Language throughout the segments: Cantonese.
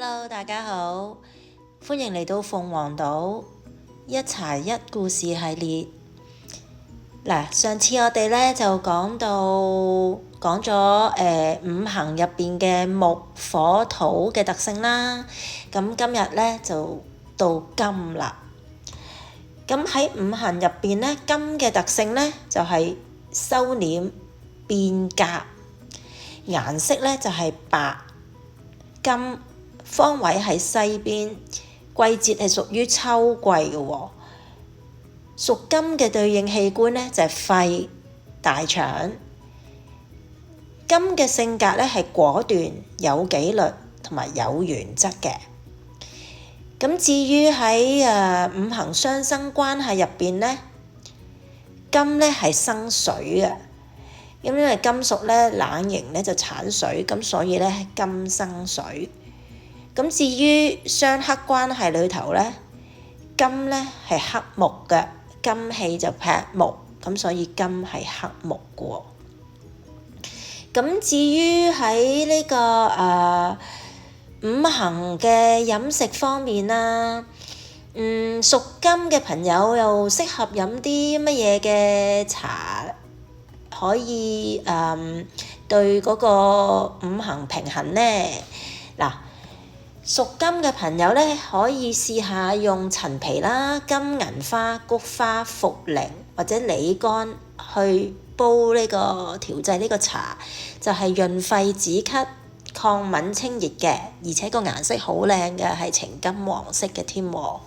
Hello， 大家好，歡迎嚟到鳳凰島一茶一故事系列。嗱，上次我哋咧就講咗五行入邊嘅木、火、土嘅特性啦。咁今日咧就到金啦。咁喺五行入邊咧，金嘅特性咧就係收斂、變革，顏色咧就係白金。方位喺西邊，季節係屬於秋季嘅喎。屬金嘅對應器官呢，就係肺、大腸。金嘅性格呢，係果斷、有紀律同埋有原則嘅。咁至於喺五行相生關係入邊呢，金呢係生水嘅。咁因為金屬呢冷凝呢就產水，咁所以呢金生水。咁至於相克關係裏頭咧，金咧係克木嘅，金氣就劈木，咁所以金係克木嘅喎。咁至於喺呢個五行嘅飲食方面啦，屬金嘅朋友又適合飲啲乜嘢嘅茶，可以對嗰個五行平衡咧？嗱。屬金嘅朋友咧，可以試下用陳皮啦、金銀花、菊花、茯苓或者李乾去煲呢個調製呢個茶，就係潤肺止咳、抗敏清熱嘅，而且個顏色好靚嘅，係呈金黃色嘅添喎。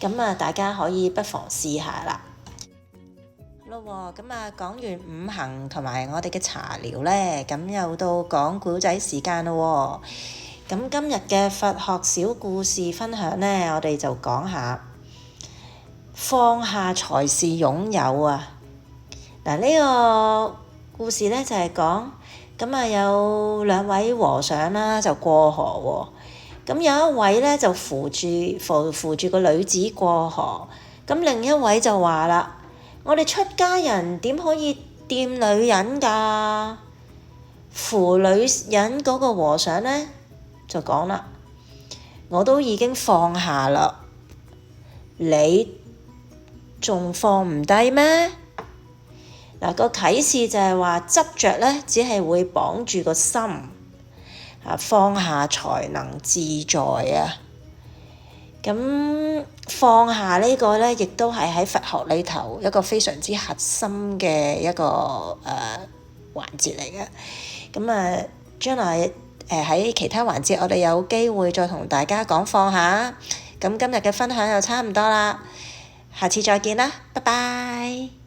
咁大家可以不妨試下啦。好咯，咁講完五行同埋我哋嘅茶療咧，咁又到講古仔時間咯喎。咁今日嘅佛學小故事分享呢，我哋就講下放下才是擁有啊！嗱，呢個故事呢，就係講咁有兩位和尚啦，就過河喎。咁有一位呢，就扶住個女子過河，咁另一位就話啦：我哋出家人點可以掂女人㗎？扶女人嗰個和尚呢，就講啦，我都已經放下啦，你仲放唔低咩？嗱，個啟示就係話執着咧，只係會綁住個心，放下才能自在啊！咁放下呢個咧，亦都係喺佛學裏頭一個非常之核心嘅一個環節嚟嘅。咁將來喺其他環節，我哋有機會再同大家講放下。咁今日嘅分享就差唔多啦，下次再見啦，拜拜。